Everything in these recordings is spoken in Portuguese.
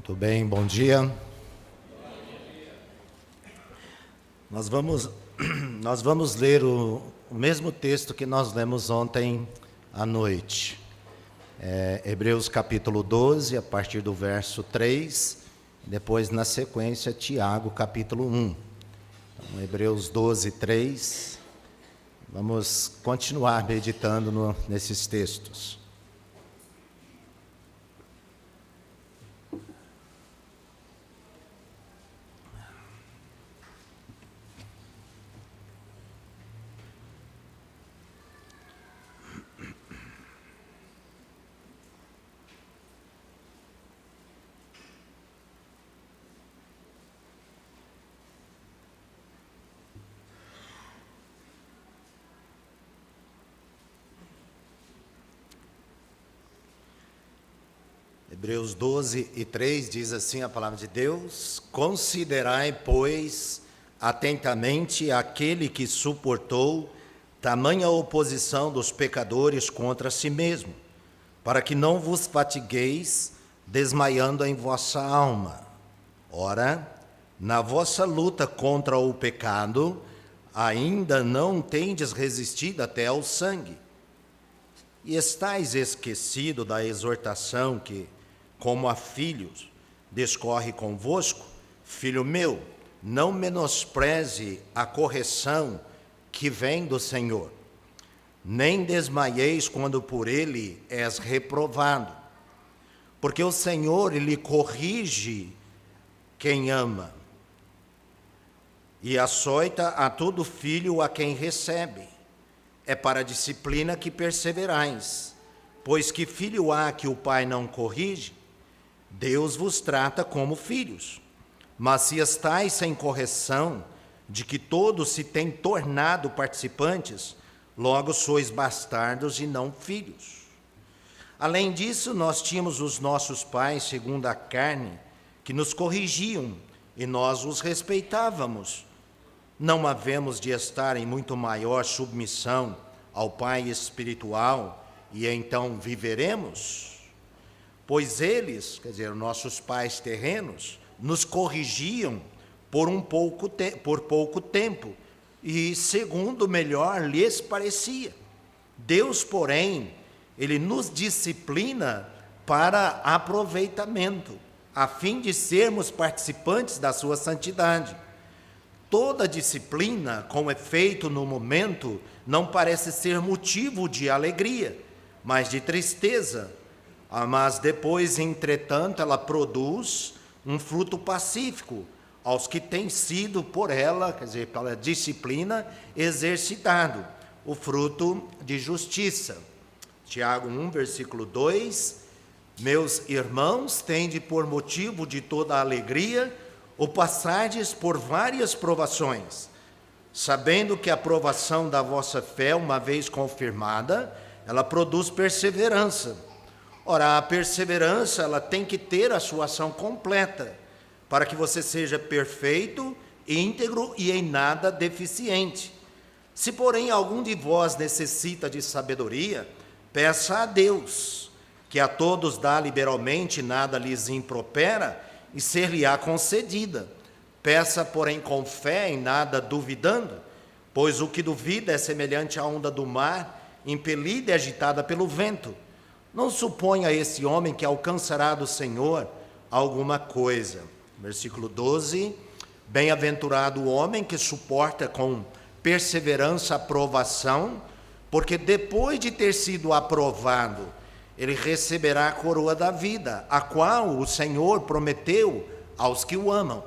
Muito bem, bom dia. Nós vamos ler o mesmo texto que nós lemos ontem à noite. Hebreus capítulo 12, a partir do verso 3, depois na sequência Tiago capítulo 1. Então, Hebreus 12, 3, vamos continuar meditando nesses textos. Hebreus 12 e 3 diz assim a palavra de Deus: Considerai, pois, atentamente aquele que suportou tamanha oposição dos pecadores contra si mesmo, para que não vos fatigueis, desmaiando em vossa alma. Ora, na vossa luta contra o pecado, ainda não tendes resistido até ao sangue. E estáis esquecido da exortação que, como a filhos, discorre convosco? Filho meu, não menospreze a correção que vem do Senhor, nem desmaieis quando por ele és reprovado, porque o Senhor, ele corrige quem ama, e açoita a todo filho a quem recebe. É para a disciplina que perseverais, pois que filho há que o pai não corrige? Deus vos trata como filhos. Mas se estáis sem correção, de que todos se têm tornado participantes, logo sois bastardos e não filhos. Além disso, nós tínhamos os nossos pais, segundo a carne, que nos corrigiam, e nós os respeitávamos. Não havemos de estar em muito maior submissão ao Pai espiritual, e então viveremos? Pois eles, quer dizer, nossos pais terrenos, nos corrigiam por pouco tempo, e segundo melhor lhes parecia. Deus, porém, ele nos disciplina para aproveitamento, a fim de sermos participantes da sua santidade. Toda disciplina, com efeito no momento, não parece ser motivo de alegria, mas de tristeza. Mas depois, entretanto, ela produz um fruto pacífico aos que têm sido por ela, quer dizer, pela disciplina, exercitado, o fruto de justiça. Tiago 1, versículo 2, meus irmãos, tende por motivo de toda alegria o passardes por várias provações, sabendo que a provação da vossa fé, uma vez confirmada, ela produz perseverança. Ora, a perseverança, ela tem que ter a sua ação completa, para que você seja perfeito, íntegro e em nada deficiente. Se, porém, algum de vós necessita de sabedoria, peça a Deus, que a todos dá liberalmente, nada lhes impropera, e ser-lhe-á concedida. Peça, porém, com fé, em nada duvidando, pois o que duvida é semelhante à onda do mar, impelida e agitada pelo vento. Não suponha esse homem que alcançará do Senhor alguma coisa. Versículo 12, bem-aventurado o homem que suporta com perseverança a provação, porque depois de ter sido aprovado, ele receberá a coroa da vida, a qual o Senhor prometeu aos que o amam.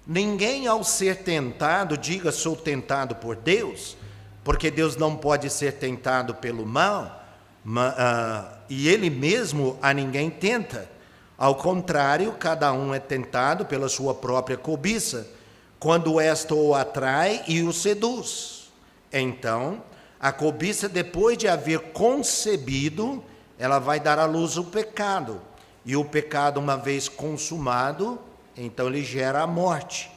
Ninguém, ao ser tentado, diga: sou tentado por Deus, porque Deus não pode ser tentado pelo mal, e ele mesmo a ninguém tenta. Ao contrário, cada um é tentado pela sua própria cobiça, quando esta o atrai e o seduz. Então, a cobiça, depois de haver concebido, ela vai dar à luz o pecado. E o pecado, uma vez consumado, então ele gera a morte.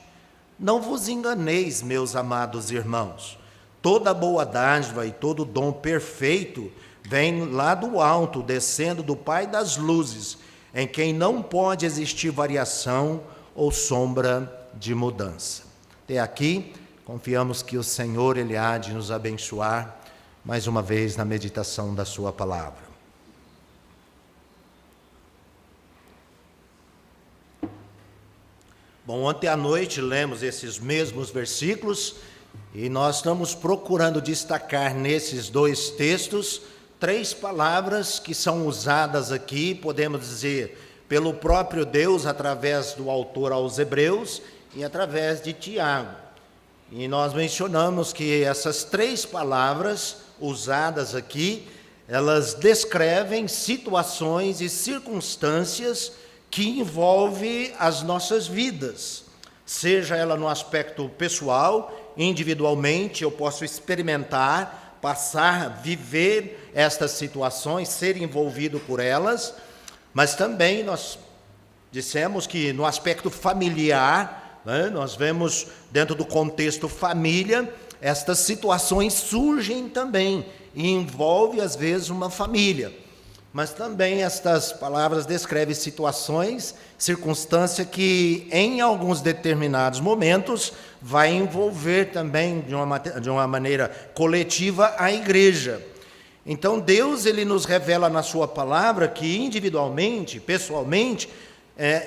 Não vos enganeis, meus amados irmãos. Toda boa dádiva e todo dom perfeito vem lá do alto, descendo do Pai das luzes, em quem não pode existir variação ou sombra de mudança. Até aqui, confiamos que o Senhor, Ele há de nos abençoar mais uma vez na meditação da sua palavra. Bom, ontem à noite lemos esses mesmos versículos e nós estamos procurando destacar nesses dois textos 3 palavras que são usadas aqui, podemos dizer, pelo próprio Deus através do autor aos Hebreus e através de Tiago. E nós mencionamos que essas 3 palavras usadas aqui, elas descrevem situações e circunstâncias que envolvem as nossas vidas, seja ela no aspecto pessoal, individualmente, eu posso experimentar, passar, viver estas situações, ser envolvido por elas, mas também nós dissemos que no aspecto familiar, né, nós vemos dentro do contexto família, estas situações surgem também e envolve às vezes uma família. Mas também estas palavras descrevem situações, circunstâncias que em alguns determinados momentos vai envolver também de uma maneira coletiva a igreja. Então Deus, Ele nos revela na sua palavra que individualmente, pessoalmente,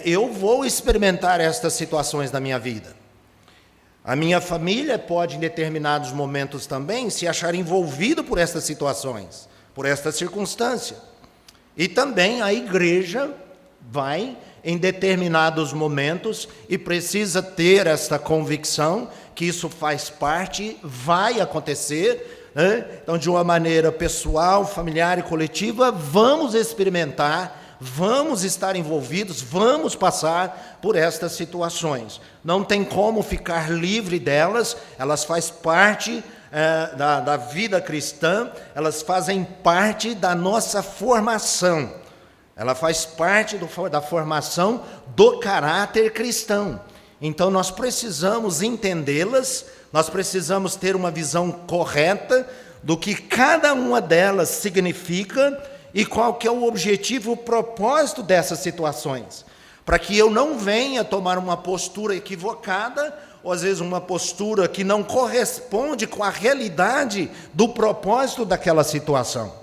eu vou experimentar estas situações na minha vida. A minha família pode em determinados momentos também se achar envolvido por estas situações, por esta circunstância. E também a igreja vai em determinados momentos e precisa ter esta convicção que isso faz parte, vai acontecer, né? Então, de uma maneira pessoal, familiar e coletiva, vamos experimentar, vamos estar envolvidos, vamos passar por estas situações. Não tem como ficar livre delas, elas fazem parte da vida cristã, elas fazem parte da nossa formação, ela faz parte da formação do caráter cristão. Então nós precisamos entendê-las, nós precisamos ter uma visão correta do que cada uma delas significa e qual que é o objetivo, o propósito dessas situações, para que eu não venha tomar uma postura equivocada, ou às vezes uma postura que não corresponde com a realidade do propósito daquela situação.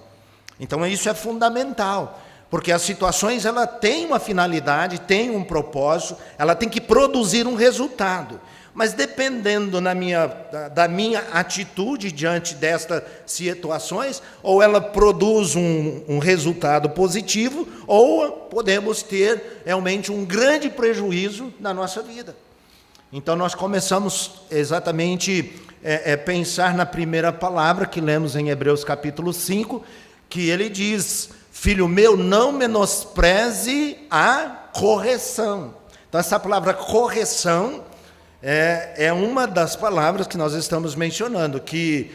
Então isso é fundamental, porque as situações ela tem uma finalidade, tem um propósito, ela tem que produzir um resultado. Mas dependendo da minha atitude diante destas situações, ou ela produz um resultado positivo, ou podemos ter realmente um grande prejuízo na nossa vida. Então nós começamos exatamente pensar na primeira palavra que lemos em Hebreus capítulo 5, que ele diz: filho meu, não menospreze a correção. Então essa palavra correção é uma das palavras que nós estamos mencionando, que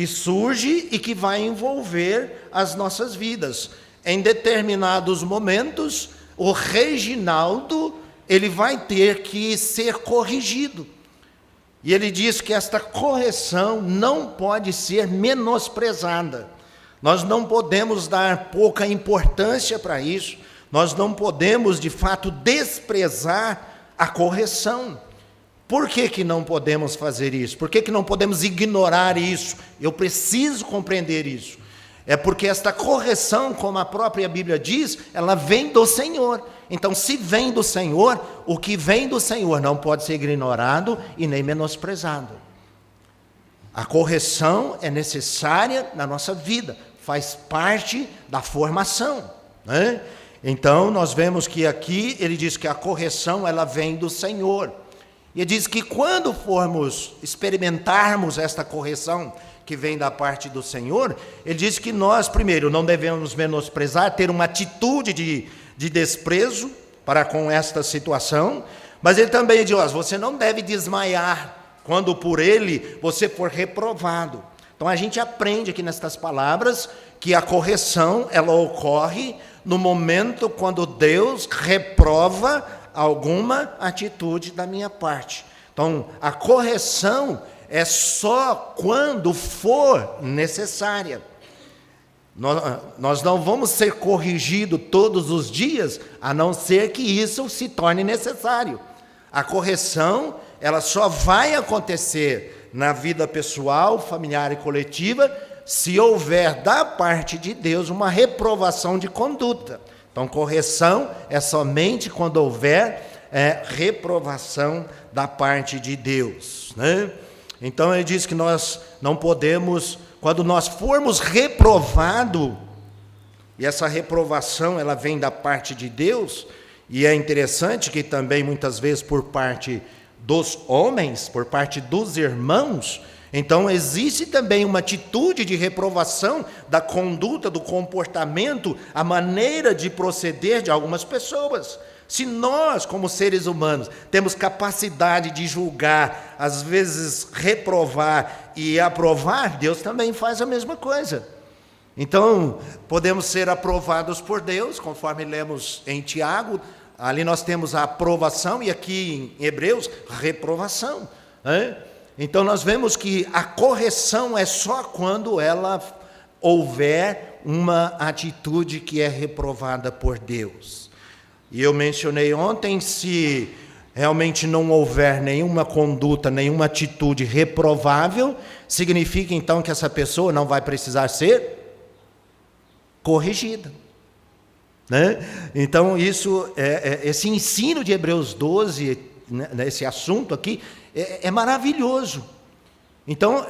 surge e que vai envolver as nossas vidas. Em determinados momentos, o Reginaldo ele vai ter que ser corrigido. E ele diz que esta correção não pode ser menosprezada. Nós não podemos dar pouca importância para isso. Nós não podemos, de fato, desprezar a correção. Por que não podemos fazer isso? Por que não podemos ignorar isso? Eu preciso compreender isso. É porque esta correção, como a própria Bíblia diz, ela vem do Senhor. Então, se vem do Senhor, o que vem do Senhor não pode ser ignorado e nem menosprezado. A correção é necessária na nossa vida, faz parte da formação, né? Então, nós vemos que aqui ele diz que a correção ela vem do Senhor. E ele diz que quando formos experimentarmos esta correção que vem da parte do Senhor, ele diz que nós, primeiro, não devemos menosprezar, ter uma atitude de desprezo para com esta situação, mas ele também diz, você não deve desmaiar quando por ele você for reprovado. Então a gente aprende aqui nestas palavras que a correção ela ocorre no momento quando Deus reprova alguma atitude da minha parte. Então a correção é só quando for necessária. Nós não vamos ser corrigidos todos os dias, a não ser que isso se torne necessário. A correção, ela só vai acontecer na vida pessoal, familiar e coletiva, se houver da parte de Deus uma reprovação de conduta. Então, correção é somente quando houver reprovação da parte de Deus, né? Então, ele diz que nós não podemos, quando nós formos reprovados, e essa reprovação ela vem da parte de Deus, e é interessante que também muitas vezes por parte dos homens, por parte dos irmãos, então existe também uma atitude de reprovação da conduta, do comportamento, a maneira de proceder de algumas pessoas. Se nós, como seres humanos, temos capacidade de julgar, às vezes reprovar e aprovar, Deus também faz a mesma coisa. Então, podemos ser aprovados por Deus, conforme lemos em Tiago, ali nós temos a aprovação, e aqui em Hebreus, reprovação, né? Então, nós vemos que a correção é só quando ela houver uma atitude que é reprovada por Deus. E eu mencionei ontem, se realmente não houver nenhuma conduta, nenhuma atitude reprovável, significa então que essa pessoa não vai precisar ser corrigida, né? Então, esse ensino de Hebreus 12, né, esse assunto aqui, é maravilhoso. Então,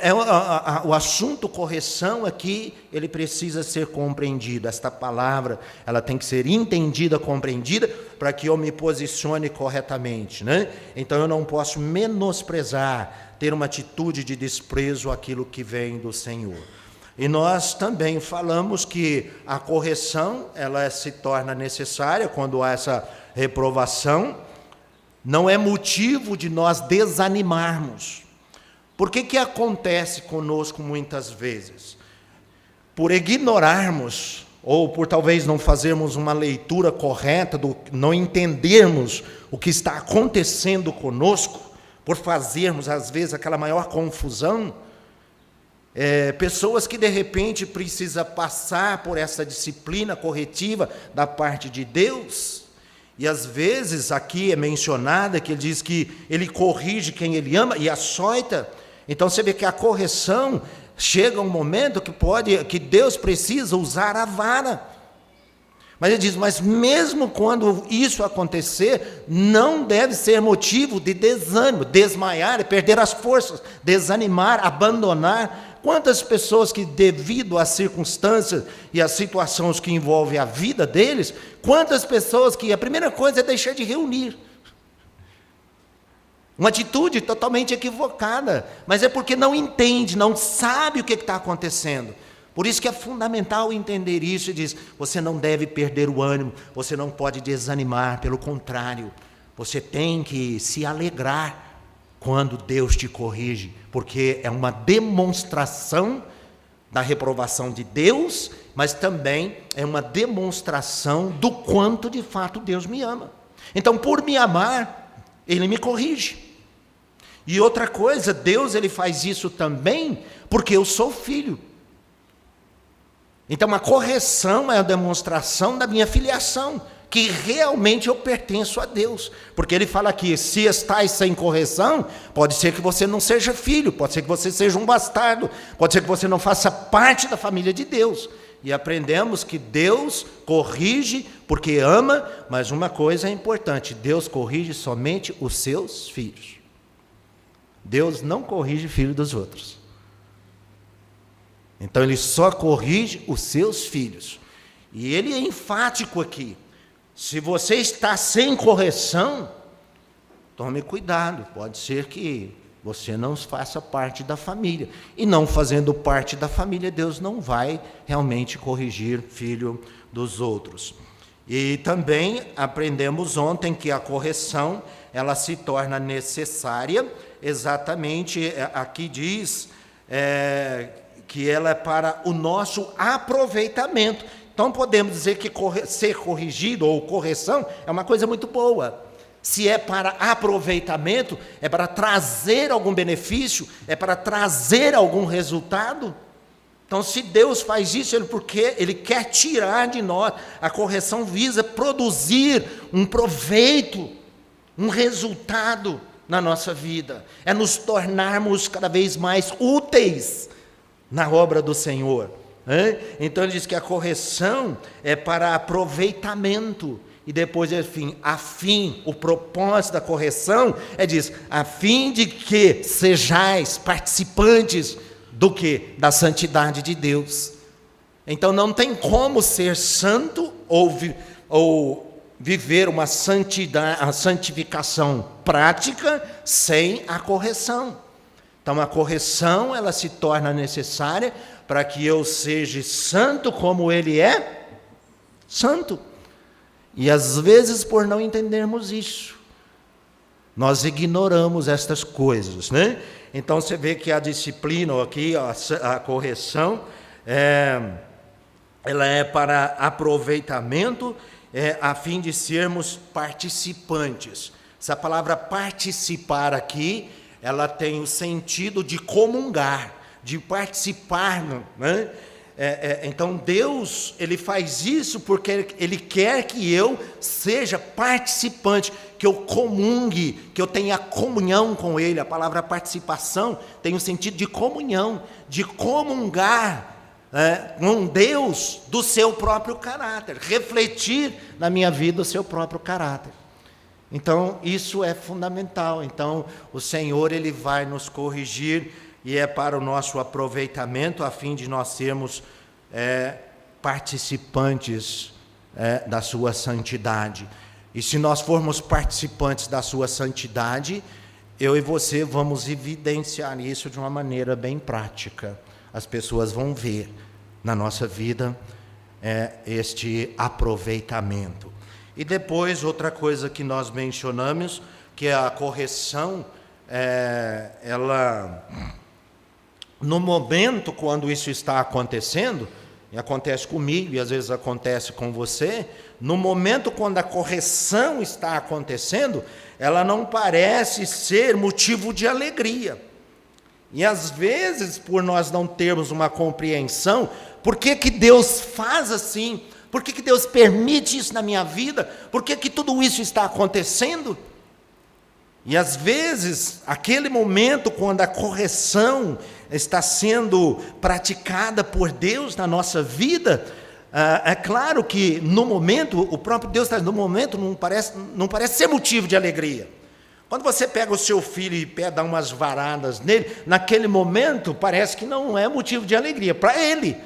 o assunto correção aqui, ele precisa ser compreendido. Esta palavra, ela tem que ser entendida, compreendida, para que eu me posicione corretamente, né? Então, eu não posso menosprezar, ter uma atitude de desprezo àquilo que vem do Senhor. E nós também falamos que a correção, ela se torna necessária quando há essa reprovação, não é motivo de nós desanimarmos. Por que acontece conosco muitas vezes? Por ignorarmos, ou por talvez não fazermos uma leitura correta, não entendermos o que está acontecendo conosco, por fazermos às vezes aquela maior confusão, pessoas que de repente precisam passar por essa disciplina corretiva da parte de Deus, e às vezes aqui é mencionada que ele diz que ele corrige quem ele ama e açoita. Então você vê que a correção chega um momento que Deus precisa usar a vara. Mas ele diz, mas mesmo quando isso acontecer, não deve ser motivo de desânimo, desmaiar, perder as forças, desanimar, abandonar. Quantas pessoas que, devido às circunstâncias e às situações que envolvem a vida deles, quantas pessoas que a primeira coisa é deixar de reunir. Uma atitude totalmente equivocada, mas é porque não entende, não sabe o que está acontecendo. Por isso que é fundamental entender isso e diz, você não deve perder o ânimo, você não pode desanimar, pelo contrário, você tem que se alegrar quando Deus te corrige, porque é uma demonstração da reprovação de Deus, mas também é uma demonstração do quanto de fato Deus me ama. Então, por me amar, Ele me corrige. E outra coisa, Deus ele faz isso também porque eu sou filho. Então, a correção é a demonstração da minha filiação, que realmente eu pertenço a Deus. Porque ele fala aqui, se estáis sem correção, pode ser que você não seja filho, pode ser que você seja um bastardo, pode ser que você não faça parte da família de Deus. E aprendemos que Deus corrige porque ama, mas uma coisa é importante, Deus corrige somente os seus filhos. Deus não corrige filho dos outros. Então ele só corrige os seus filhos. E ele é enfático aqui. Se você está sem correção, tome cuidado, pode ser que você não faça parte da família. E não fazendo parte da família, Deus não vai realmente corrigir filho dos outros. E também aprendemos ontem que a correção, ela se torna necessária, exatamente, aqui diz que ela é para o nosso aproveitamento. Então podemos dizer que ser corrigido ou correção é uma coisa muito boa. Se é para aproveitamento, é para trazer algum benefício, é para trazer algum resultado, Então, se Deus faz isso, porque Ele quer tirar de nós. A correção visa produzir um proveito, um resultado na nossa vida. É nos tornarmos cada vez mais úteis na obra do Senhor. Então ele diz que a correção é para aproveitamento. E depois, o propósito da correção a fim de que sejais participantes do que? Da santidade de Deus. Então não tem como ser santo ou viver uma santidade, a santificação prática sem a correção. Então a correção, ela se torna necessária para que eu seja santo como Ele é santo. E às vezes, por não entendermos isso, nós ignoramos estas coisas, né? Então você vê que a disciplina aqui, a correção, ela é para aproveitamento, a fim de sermos participantes. Essa palavra participar aqui, ela tem o sentido de comungar, de participar, né? Então Deus, Ele faz isso porque Ele quer que eu seja participante, que eu comungue, que eu tenha comunhão com Ele. A palavra participação tem o sentido de comunhão, de comungar com Deus do seu próprio caráter, refletir na minha vida o seu próprio caráter. Então isso é fundamental. Então o Senhor, Ele vai nos corrigir, e é para o nosso aproveitamento, a fim de nós sermos participantes da sua santidade. E se nós formos participantes da sua santidade, eu e você vamos evidenciar isso de uma maneira bem prática. As pessoas vão ver na nossa vida este aproveitamento. E depois, outra coisa que nós mencionamos, que é a correção, ela... No momento quando isso está acontecendo, e acontece comigo e às vezes acontece com você, no momento quando a correção está acontecendo, ela não parece ser motivo de alegria. E às vezes, por nós não termos uma compreensão, por que Deus faz assim? Por que Deus permite isso na minha vida? Por que tudo isso está acontecendo? E às vezes, aquele momento quando a correção está sendo praticada por Deus na nossa vida, é claro que no momento, o próprio Deus está no momento, não parece ser motivo de alegria. Quando você pega o seu filho e dá umas varadas nele, naquele momento parece que não é motivo de alegria para ele.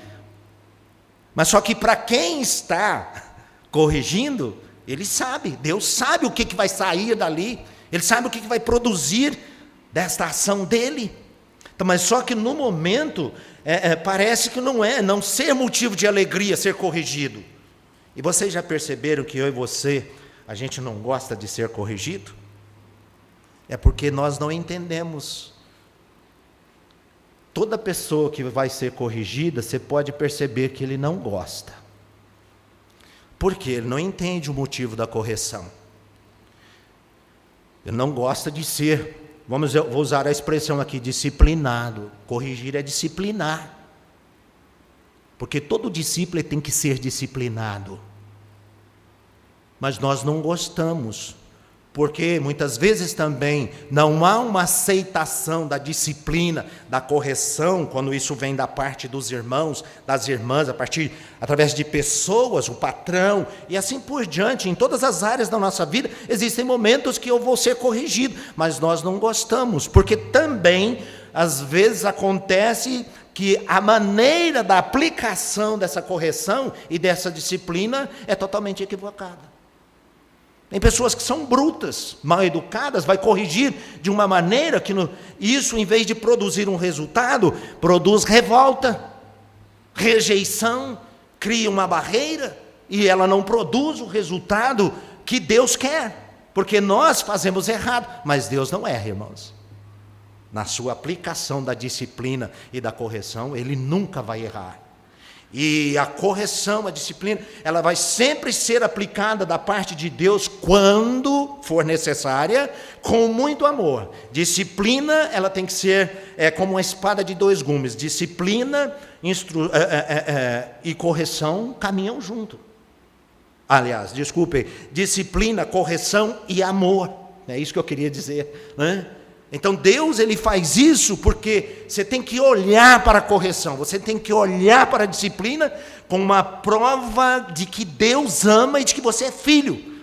Mas só que para quem está corrigindo, ele sabe, Deus sabe o que vai sair dali. Ele sabe o que vai produzir desta ação dele. Então, mas só que no momento, parece que não ser motivo de alegria ser corrigido. E vocês já perceberam que eu e você, a gente não gosta de ser corrigido? É porque nós não entendemos. Toda pessoa que vai ser corrigida, você pode perceber que ele não gosta. Porque ele não entende o motivo da correção. Ele não gosta de ser, vou usar a expressão aqui, disciplinado. Corrigir é disciplinar. Porque todo discípulo tem que ser disciplinado. Mas nós não gostamos. Porque muitas vezes também não há uma aceitação da disciplina, da correção, quando isso vem da parte dos irmãos, das irmãs, através de pessoas, o patrão, e assim por diante. Em todas as áreas da nossa vida, existem momentos que eu vou ser corrigido, mas nós não gostamos, porque também, às vezes, acontece que a maneira da aplicação dessa correção e dessa disciplina é totalmente equivocada. Tem pessoas que são brutas, mal educadas, vai corrigir de uma maneira que isso, em vez de produzir um resultado, produz revolta, rejeição, cria uma barreira, e ela não produz o resultado que Deus quer, porque nós fazemos errado, mas Deus não erra, irmãos. Na sua aplicação da disciplina e da correção, Ele nunca vai errar. E a correção, a disciplina, ela vai sempre ser aplicada da parte de Deus quando for necessária, com muito amor. Disciplina, ela tem que ser como uma espada de dois gumes. Disciplina e correção caminham junto. Aliás, desculpe, disciplina, correção e amor. É isso que eu queria dizer, né? Então Deus, ele faz isso porque você tem que olhar para a correção, você tem que olhar para a disciplina com uma prova de que Deus ama e de que você é filho.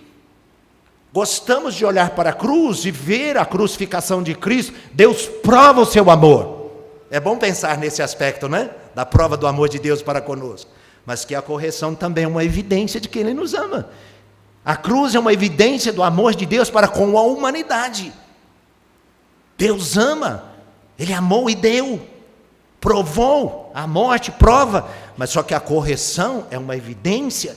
Gostamos de olhar para a cruz e ver a crucificação de Cristo. Deus prova o seu amor. É bom pensar nesse aspecto, né? Da prova do amor de Deus para conosco. Mas que a correção também é uma evidência de que Ele nos ama. A cruz é uma evidência do amor de Deus para com a humanidade. Deus ama, Ele amou e deu, provou, a morte prova, mas só que a correção é uma evidência,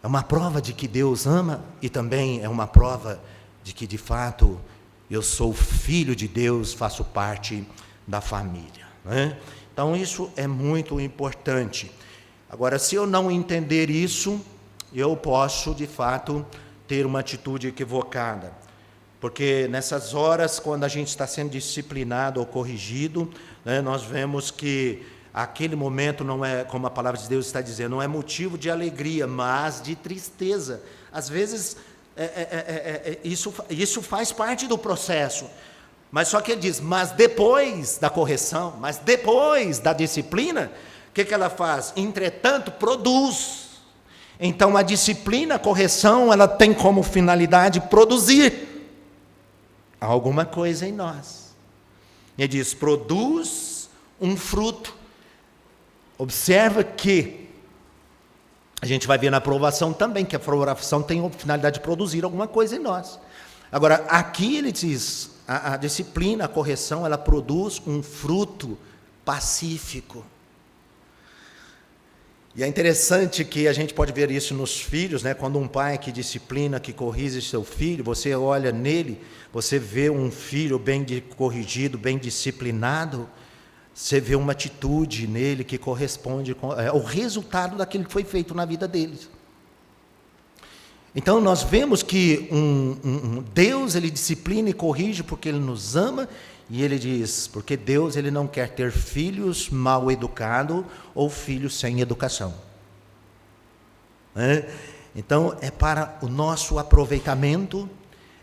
é uma prova de que Deus ama e também é uma prova de que de fato eu sou filho de Deus, faço parte da família, né? Então isso é muito importante. Agora, se eu não entender isso, eu posso de fato ter uma atitude equivocada. Porque nessas horas, quando a gente está sendo disciplinado ou corrigido, né, nós vemos que aquele momento não é, como a palavra de Deus está dizendo, não é motivo de alegria, mas de tristeza. Às vezes, isso faz parte do processo. Mas só que ele diz, mas depois da correção, mas depois da disciplina, o que ela faz? Entretanto, produz. Então, a disciplina, a correção, ela tem como finalidade produzir alguma coisa em nós. Ele diz, produz um fruto. Observa que a gente vai ver na aprovação também, que a aprovação tem a finalidade de produzir alguma coisa em nós. Agora, aqui ele diz, a disciplina, a correção, ela produz um fruto pacífico. E é interessante que a gente pode ver isso nos filhos, né? Quando um pai que disciplina, que corrige seu filho, você olha nele, você vê um filho bem corrigido, bem disciplinado, você vê uma atitude nele que corresponde ao resultado daquilo que foi feito na vida deles. Então nós vemos que Deus, ele disciplina e corrige porque ele nos ama. E ele diz, porque Deus, ele não quer ter filhos mal educados ou filhos sem educação. Então, é para o nosso aproveitamento,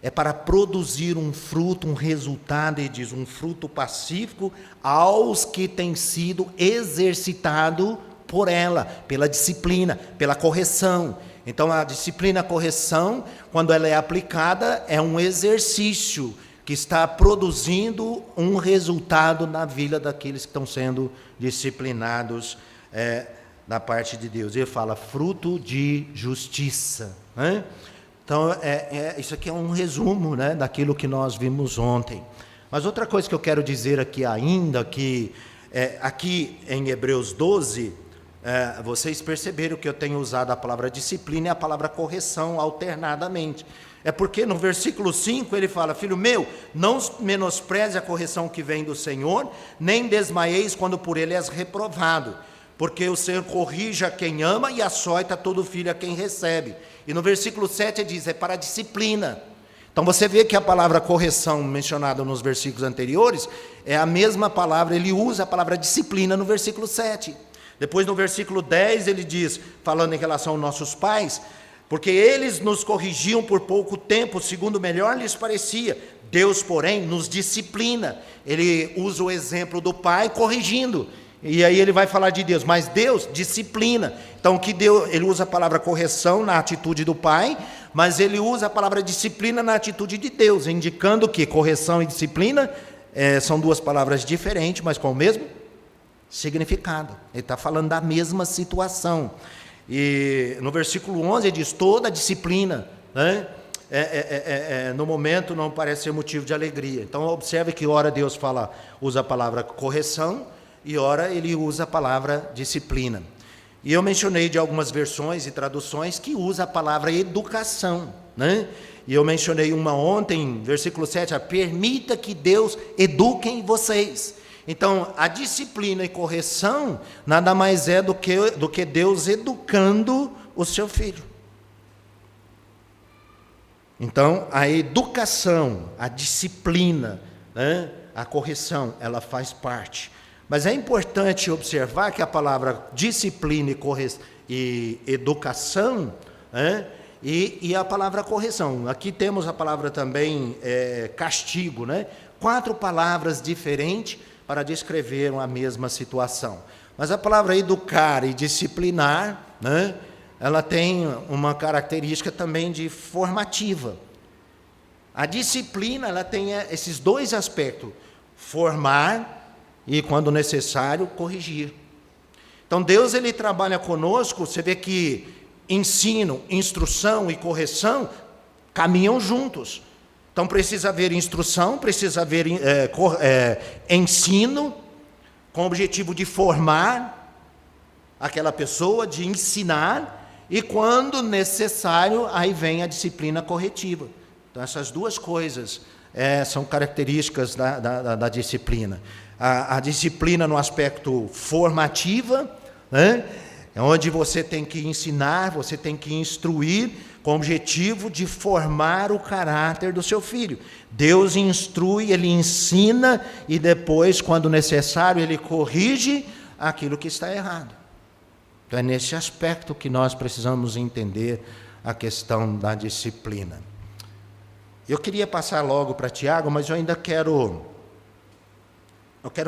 é para produzir um fruto, um resultado, ele diz, um fruto pacífico aos que têm sido exercitados por ela, pela disciplina, pela correção. Então, a disciplina, a correção, quando ela é aplicada, é um exercício que está produzindo um resultado na vida daqueles que estão sendo disciplinados da parte de Deus. Ele fala fruto de justiça, né? Então, isso aqui é um resumo, né, daquilo que nós vimos ontem. Mas outra coisa que eu quero dizer aqui ainda, que aqui em Hebreus 12, vocês perceberam que eu tenho usado a palavra disciplina e a palavra correção alternadamente. É porque no versículo 5 ele fala, filho meu, não menospreze a correção que vem do Senhor, nem desmaieis quando por ele és reprovado, porque o Senhor corrige a quem ama e açoita todo filho a quem recebe. E no versículo 7 ele diz, é para a disciplina. Então você vê que a palavra correção mencionada nos versículos anteriores, é a mesma palavra, ele usa a palavra disciplina no versículo 7. Depois no versículo 10 ele diz, falando em relação aos nossos pais, porque eles nos corrigiam por pouco tempo, segundo melhor lhes parecia. Deus, porém, nos disciplina. Ele usa o exemplo do pai corrigindo. E aí ele vai falar de Deus, mas Deus disciplina. Então, que Deus, ele usa a palavra correção na atitude do pai, mas ele usa a palavra disciplina na atitude de Deus, indicando que correção e disciplina são duas palavras diferentes, mas com o mesmo significado. Ele está falando da mesma situação. E no versículo 11 ele diz, toda disciplina, né, no momento não parece ser motivo de alegria. Então observe que ora Deus usa a palavra correção e ora ele usa a palavra disciplina. E eu mencionei de algumas versões e traduções que usa a palavra educação, né? E eu mencionei uma ontem, versículo 7, permita que Deus eduque em vocês. Então, a disciplina e correção nada mais é do que Deus educando o seu filho. Então, a educação, a disciplina, né, a correção, ela faz parte. Mas é importante observar que a palavra disciplina e educação, né, e a palavra correção. Aqui temos a palavra também castigo, né? 4 palavras diferentes para descrever a mesma situação. Mas a palavra educar e disciplinar, né, ela tem uma característica também de formativa. A disciplina, ela tem esses 2 aspectos: formar e, quando necessário, corrigir. Então, Deus, ele trabalha conosco. Você vê que ensino, instrução e correção caminham juntos. Então, precisa haver instrução, precisa haver ensino, com o objetivo de formar aquela pessoa, de ensinar, e quando necessário, aí vem a disciplina corretiva. Então, essas 2 coisas são características da disciplina. A disciplina no aspecto formativa, né, é onde você tem que ensinar, você tem que instruir, com o objetivo de formar o caráter do seu filho. Deus instrui, ele ensina, e depois, quando necessário, ele corrige aquilo que está errado. Então, é nesse aspecto que nós precisamos entender a questão da disciplina. Eu queria passar logo para Tiago, mas eu ainda quero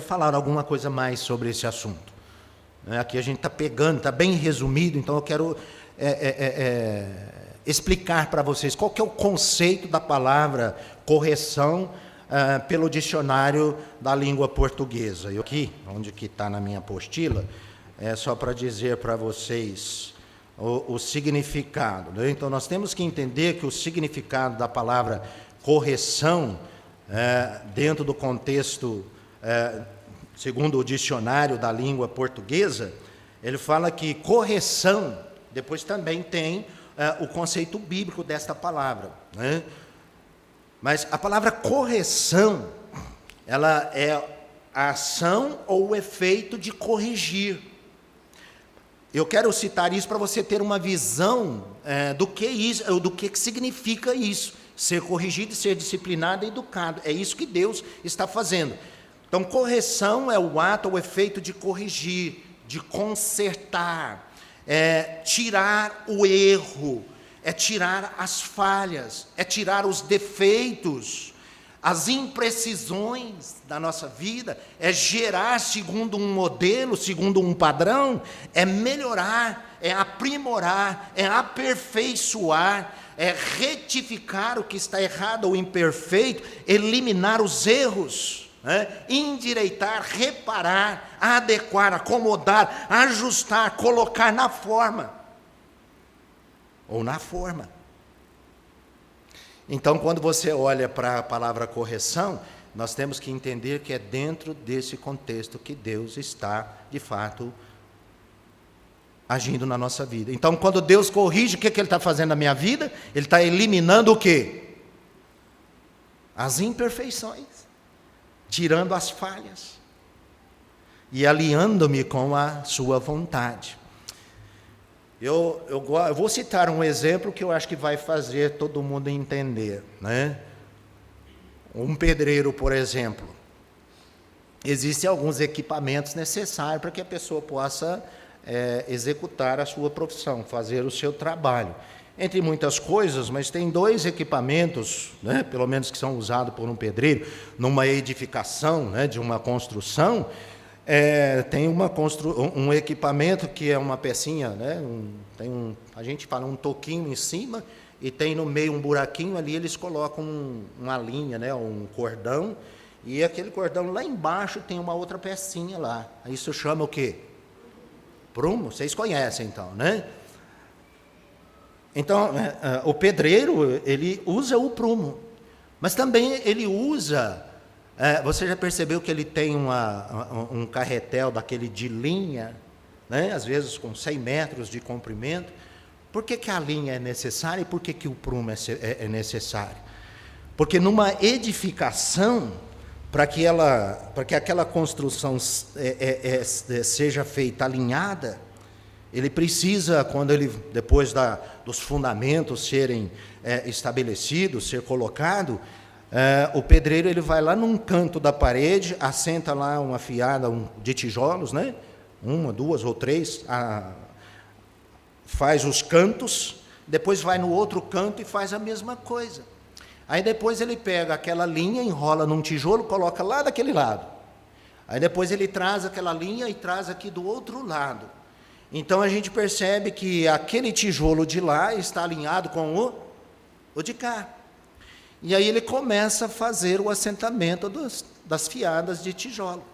falar alguma coisa mais sobre esse assunto. Aqui a gente está pegando, está bem resumido, então eu quero explicar para vocês qual que é o conceito da palavra correção pelo dicionário da língua portuguesa. Eu aqui, onde que está na minha apostila, é só para dizer para vocês o significado, né? Então, nós temos que entender que o significado da palavra correção, dentro do contexto, segundo o dicionário da língua portuguesa, ele fala que correção, depois também tem o conceito bíblico desta palavra, né? Mas a palavra correção, ela é a ação ou o efeito de corrigir. Eu quero citar isso para você ter uma visão do que significa isso, ser corrigido, ser disciplinado e educado. É isso que Deus está fazendo. Então, correção é o ato, o efeito de corrigir, de consertar, tirar o erro, tirar as falhas, tirar os defeitos, as imprecisões da nossa vida, gerar segundo um modelo, segundo um padrão, melhorar, aprimorar, aperfeiçoar, retificar o que está errado ou imperfeito, eliminar os erros, endireitar, reparar, adequar, acomodar, ajustar, colocar na forma, ou na forma. Então, quando você olha para a palavra correção, nós temos que entender que é dentro desse contexto que Deus está, de fato, agindo na nossa vida. Então, quando Deus corrige, o que Ele está fazendo na minha vida? Ele está eliminando o quê? As imperfeições, tirando as falhas e alinhando-me com a sua vontade. Eu vou citar um exemplo que eu acho que vai fazer todo mundo entender, né? Um pedreiro, por exemplo. Existem alguns equipamentos necessários para que a pessoa possa executar a sua profissão, fazer o seu trabalho. Entre muitas coisas, mas tem 2 equipamentos, né, pelo menos que são usados por um pedreiro, numa edificação, né, de uma construção. Tem um equipamento que é uma pecinha, né, a gente fala um toquinho em cima, e tem no meio um buraquinho ali, eles colocam uma linha, né, um cordão, e aquele cordão lá embaixo tem uma outra pecinha lá. Isso chama o quê? Prumo? Vocês conhecem então, né? Então, o pedreiro, ele usa o prumo, mas também ele usa... você já percebeu que ele tem um carretel daquele de linha, né? Às vezes com 100 metros de comprimento. Por que a linha é necessária e por que o prumo é necessário? Porque numa edificação, para que aquela construção seja feita alinhada, ele precisa, depois dos fundamentos serem estabelecidos, ser colocado, o pedreiro ele vai lá num canto da parede, assenta lá uma fiada de tijolos, né? 1, 2 ou 3, faz os cantos, depois vai no outro canto e faz a mesma coisa. Aí depois ele pega aquela linha, enrola num tijolo, coloca lá daquele lado. Aí depois ele traz aquela linha e traz aqui do outro lado. Então a gente percebe que aquele tijolo de lá está alinhado com o de cá. E aí ele começa a fazer o assentamento das fiadas de tijolo.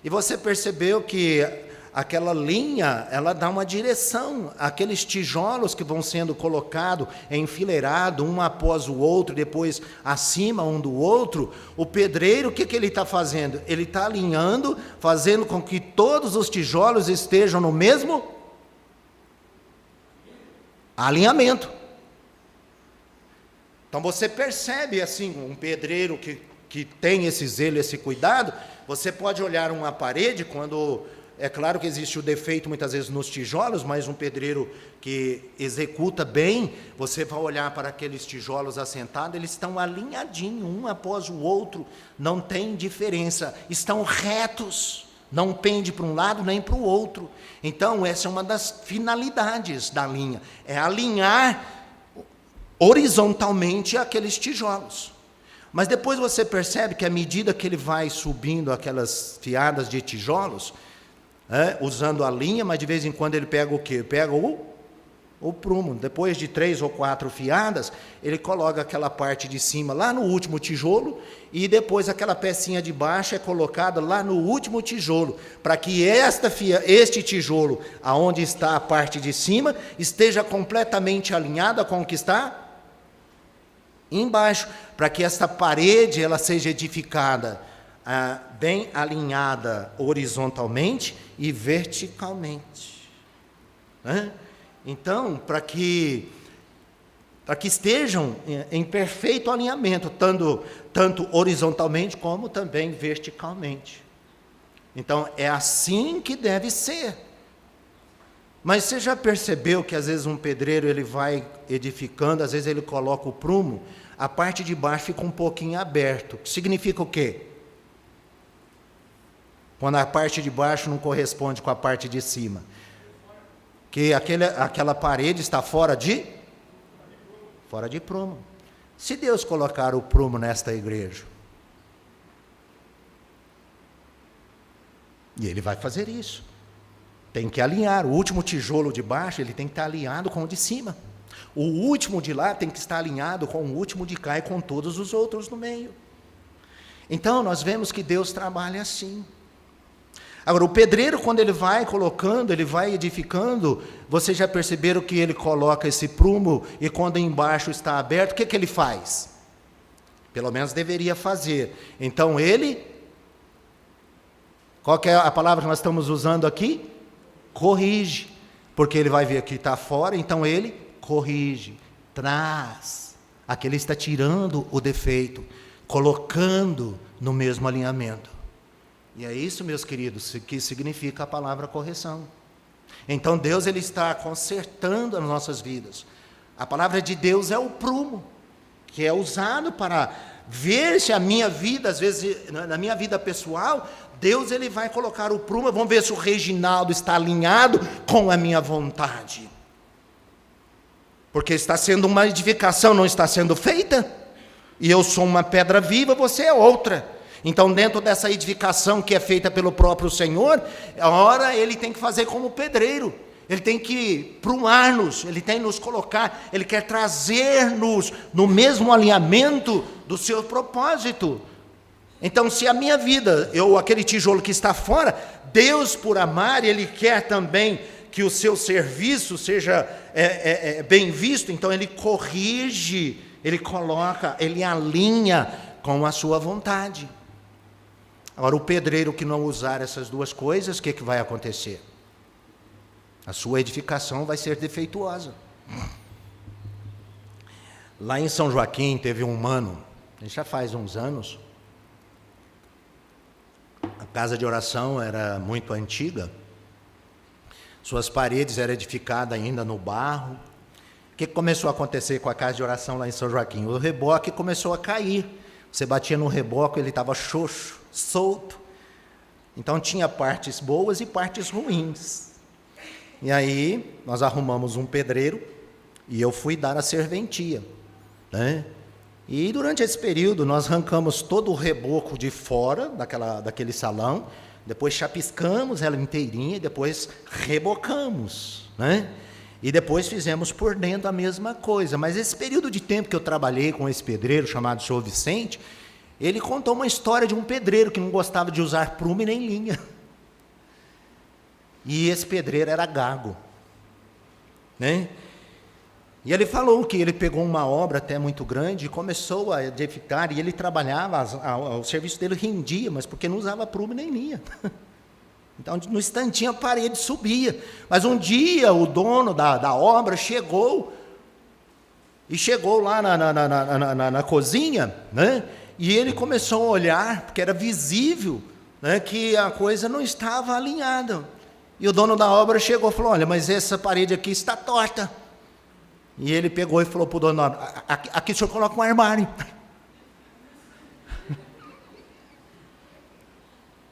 E você percebeu que aquela linha, ela dá uma direção àqueles tijolos que vão sendo colocados, enfileirados, um após o outro, depois acima um do outro. O pedreiro, o que ele está fazendo? Ele está alinhando, fazendo com que todos os tijolos estejam no mesmo alinhamento. Então você percebe assim, um pedreiro que tem esse zelo, esse cuidado. Você pode olhar uma parede quando... É claro que existe o defeito muitas vezes nos tijolos, mas um pedreiro que executa bem, você vai olhar para aqueles tijolos assentados, eles estão alinhadinhos, um após o outro, não tem diferença, estão retos, não pende para um lado nem para o outro. Então, essa é uma das finalidades da linha, é alinhar horizontalmente aqueles tijolos. Mas depois você percebe que à medida que ele vai subindo aquelas fiadas de tijolos, usando a linha, mas de vez em quando ele pega o quê? Pega o prumo. Depois de 3 ou 4 fiadas, ele coloca aquela parte de cima lá no último tijolo, e depois aquela pecinha de baixo é colocada lá no último tijolo, para que este tijolo, aonde está a parte de cima, esteja completamente alinhada com o que está embaixo, para que esta parede ela seja edificada bem alinhada horizontalmente e verticalmente. Então, para que estejam em perfeito alinhamento, tanto horizontalmente como também verticalmente. Então, é assim que deve ser. Mas você já percebeu que às vezes um pedreiro ele vai edificando, às vezes ele coloca o prumo, a parte de baixo fica um pouquinho aberto. Significa o quê? Quando a parte de baixo não corresponde com a parte de cima. Que aquela parede está fora de prumo. Se Deus colocar o prumo nesta igreja, e Ele vai fazer isso, tem que alinhar. O último tijolo de baixo, ele tem que estar alinhado com o de cima. O último de lá tem que estar alinhado com o último de cá e com todos os outros no meio. Então, nós vemos que Deus trabalha assim. Agora, o pedreiro, quando ele vai colocando, ele vai edificando, vocês já perceberam que ele coloca esse prumo e quando embaixo está aberto, o que ele faz? Pelo menos deveria fazer. Então, qual que é a palavra que nós estamos usando aqui? Corrige. Porque ele vai ver que está fora, então ele corrige, traz. Aqui ele está tirando o defeito, colocando no mesmo alinhamento. E é isso, meus queridos, que significa a palavra correção. Então Deus ele está consertando as nossas vidas. A palavra de Deus é o prumo, que é usado para ver se a minha vida, às vezes na minha vida pessoal, Deus ele vai colocar o prumo, vamos ver se o Reginaldo está alinhado com a minha vontade. Porque está sendo uma edificação, não está sendo feita. E eu sou uma pedra viva, você é outra. Então, dentro dessa edificação que é feita pelo próprio Senhor, ora ele tem que fazer como pedreiro. Ele tem que prumar-nos, ele tem que nos colocar, ele quer trazer-nos no mesmo alinhamento do seu propósito. Então, se a minha vida, aquele tijolo que está fora, Deus, por amar, ele quer também que o seu serviço seja bem visto, então ele corrige, ele coloca, ele alinha com a sua vontade. Agora, o pedreiro que não usar essas duas coisas, o que vai acontecer? A sua edificação vai ser defeituosa. Lá em São Joaquim teve um mano, já faz uns anos, casa de oração era muito antiga, suas paredes eram edificadas ainda no barro. O que começou a acontecer com a casa de oração lá em São Joaquim? O reboque começou a cair. Você batia no reboque, ele estava xoxo, solto. Então tinha partes boas e partes ruins. E aí nós arrumamos um pedreiro e eu fui dar a serventia, né? E durante esse período nós arrancamos todo o reboco de fora daquele salão, depois chapiscamos ela inteirinha e depois rebocamos, né? E depois fizemos por dentro a mesma coisa. Mas esse período de tempo que eu trabalhei com esse pedreiro chamado Senhor Vicente, ele contou uma história de um pedreiro que não gostava de usar prumo e nem linha. E esse pedreiro era gago, né? E ele falou que ele pegou uma obra até muito grande e começou a edificar, e ele trabalhava, o serviço dele rendia, mas porque não usava prumo nem linha. Então, no instantinho a parede subia. Mas um dia o dono da obra chegou lá na cozinha, né? E ele começou a olhar, porque era visível, né, que a coisa não estava alinhada. E o dono da obra chegou e falou: olha, mas essa parede aqui está torta. E ele pegou e falou para o dono da obra: aqui o senhor coloca um armário.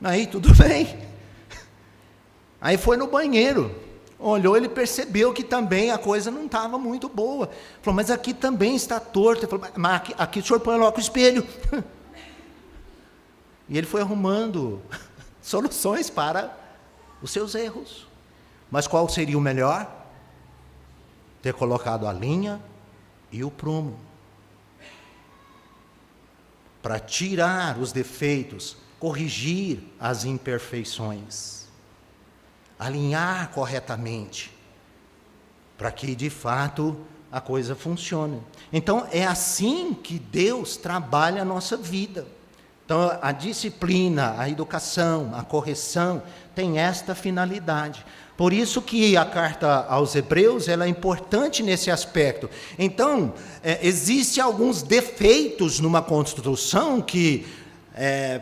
Aí tudo bem. Aí foi no banheiro, olhou, ele percebeu que também a coisa não estava muito boa. Falou: mas aqui também está torto. Ele falou: mas aqui o senhor põe logo o espelho. E ele foi arrumando soluções para os seus erros. Mas qual seria o melhor? Ter colocado a linha e o prumo, para tirar os defeitos, corrigir as imperfeições, alinhar corretamente, para que de fato a coisa funcione. Então é assim que Deus trabalha a nossa vida. Então a disciplina, a educação, a correção tem esta finalidade. Por isso que a carta aos Hebreus ela é importante nesse aspecto. Então existem alguns defeitos numa construção que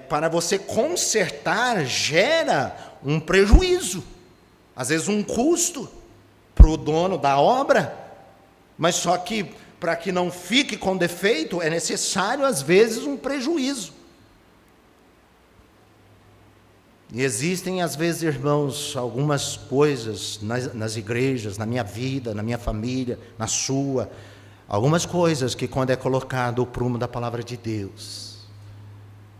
para você consertar gera um prejuízo. Às vezes um custo para o dono da obra, mas só que para que não fique com defeito é necessário às vezes um prejuízo. E existem às vezes, irmãos, algumas coisas nas igrejas, na minha vida, na minha família, na sua, algumas coisas que quando é colocado o prumo da palavra de Deus,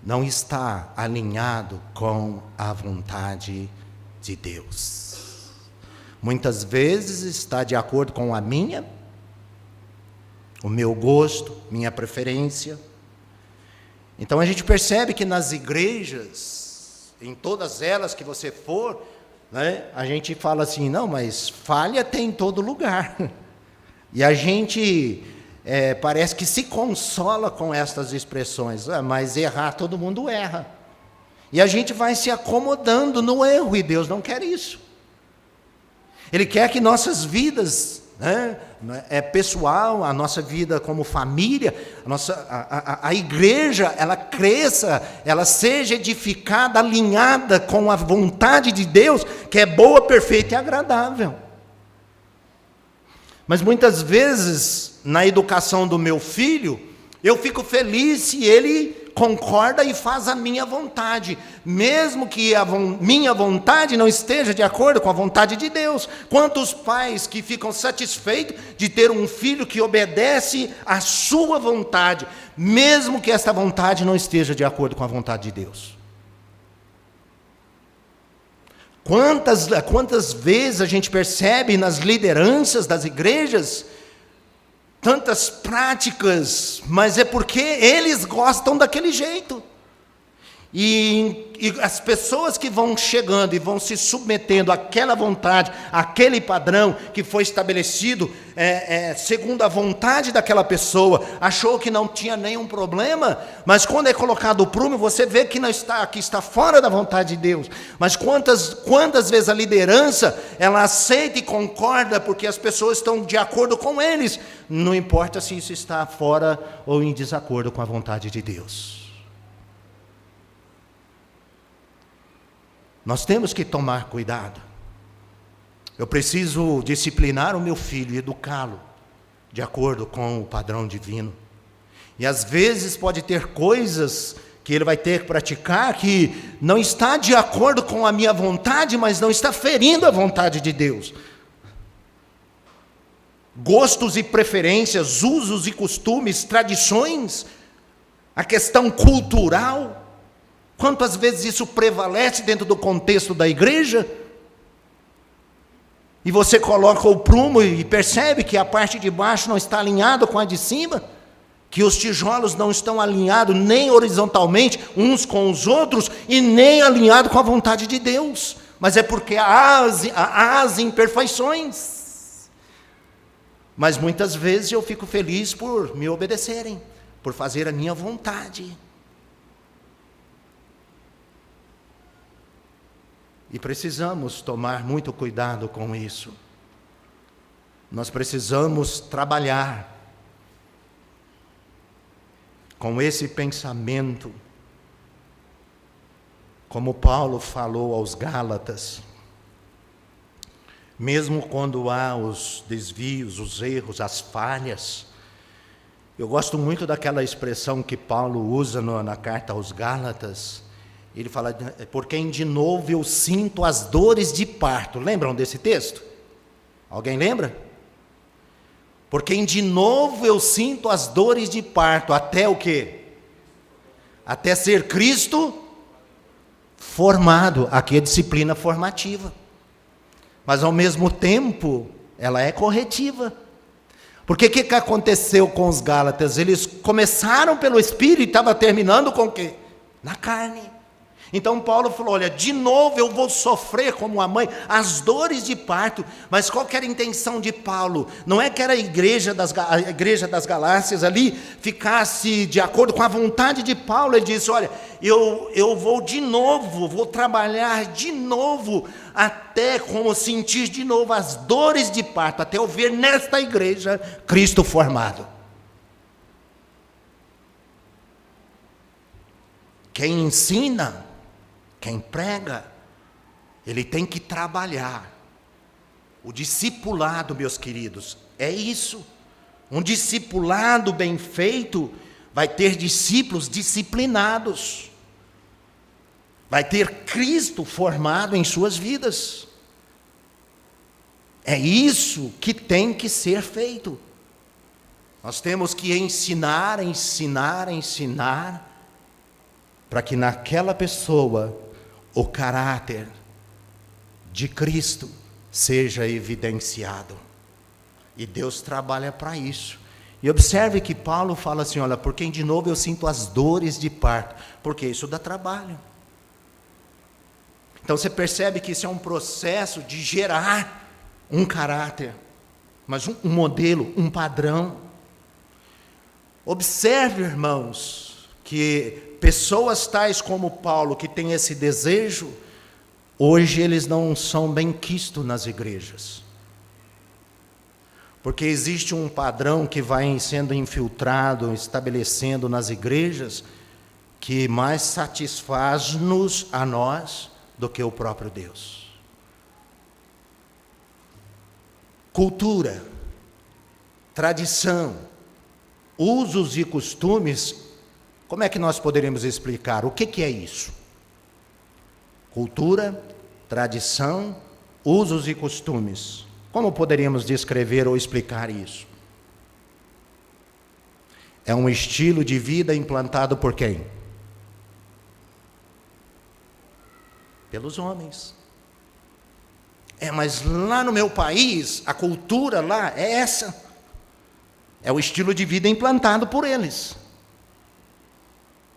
não está alinhado com a vontade de Deus. Muitas vezes está de acordo com o meu gosto, minha preferência. Então a gente percebe que nas igrejas, em todas elas que você for, né, a gente fala assim: não, mas falha tem em todo lugar. E a gente parece que se consola com estas expressões, mas errar todo mundo erra. E a gente vai se acomodando no erro, e Deus não quer isso. Ele quer que nossas vidas, né, pessoal, a nossa vida como família, a igreja, ela cresça, ela seja edificada, alinhada com a vontade de Deus, que é boa, perfeita e agradável. Mas muitas vezes, na educação do meu filho, eu fico feliz se ele concorda e faz a minha vontade, mesmo que minha vontade não esteja de acordo com a vontade de Deus. Quantos pais que ficam satisfeitos de ter um filho que obedece à sua vontade, mesmo que esta vontade não esteja de acordo com a vontade de Deus? Quantas vezes a gente percebe nas lideranças das igrejas tantas práticas, mas é porque eles gostam daquele jeito. E as pessoas que vão chegando e vão se submetendo àquela vontade, àquele padrão que foi estabelecido segundo a vontade daquela pessoa, achou que não tinha nenhum problema, mas quando é colocado o prumo, você vê que está fora da vontade de Deus. Mas quantas vezes a liderança, ela aceita e concorda porque as pessoas estão de acordo com eles, não importa se isso está fora ou em desacordo com a vontade de Deus. Nós temos que tomar cuidado. Eu preciso disciplinar o meu filho e educá-lo de acordo com o padrão divino. E às vezes pode ter coisas que ele vai ter que praticar que não está de acordo com a minha vontade, mas não está ferindo a vontade de Deus. Gostos e preferências, usos e costumes, tradições, a questão cultural, quantas vezes isso prevalece dentro do contexto da igreja? E você coloca o prumo e percebe que a parte de baixo não está alinhada com a de cima, que os tijolos não estão alinhados nem horizontalmente uns com os outros e nem alinhados com a vontade de Deus, mas é porque há as imperfeições. Mas muitas vezes eu fico feliz por me obedecerem, por fazer a minha vontade. E precisamos tomar muito cuidado com isso. Nós precisamos trabalhar com esse pensamento, como Paulo falou aos Gálatas. Mesmo quando há os desvios, os erros, as falhas. Eu gosto muito daquela expressão que Paulo usa na carta aos Gálatas. Ele fala, por quem de novo eu sinto as dores de parto. Lembram desse texto? Alguém lembra? Por quem de novo eu sinto as dores de parto. Até o quê? Até ser Cristo formado. Aqui é disciplina formativa. Mas ao mesmo tempo, ela é corretiva. Porque o que aconteceu com os Gálatas? Eles começaram pelo Espírito e estavam terminando com o quê? Na carne. Então Paulo falou, olha, de novo eu vou sofrer como a mãe, as dores de parto. Mas qual que era a intenção de Paulo? Não é que era a igreja das Galácias ali ficasse de acordo com a vontade de Paulo. Ele disse, olha, eu vou de novo, vou trabalhar de novo, até como sentir de novo as dores de parto, até eu ver nesta igreja Cristo formado. Quem ensina, quem prega, ele tem que trabalhar. O discipulado, meus queridos, é isso. Um discipulado bem feito vai ter discípulos disciplinados. Vai ter Cristo formado em suas vidas. É isso que tem que ser feito. Nós temos que ensinar, para que naquela pessoa o caráter de Cristo seja evidenciado. E Deus trabalha para isso. E observe que Paulo fala assim, olha, por quem de novo eu sinto as dores de parto, porque isso dá trabalho. Então você percebe que isso é um processo de gerar um caráter, mas um modelo, um padrão. Observe, irmãos, que pessoas tais como Paulo, que têm esse desejo, hoje eles não são bem quistos nas igrejas. Porque existe um padrão que vai sendo infiltrado, estabelecendo nas igrejas, que mais satisfaz-nos a nós do que o próprio Deus. Cultura, tradição, usos e costumes. Como é que nós poderíamos explicar? O que é isso? Cultura, tradição, usos e costumes. Como poderíamos descrever ou explicar isso? É um estilo de vida implantado por quem? Pelos homens. Mas lá no meu país, a cultura lá é essa. É o estilo de vida implantado por eles.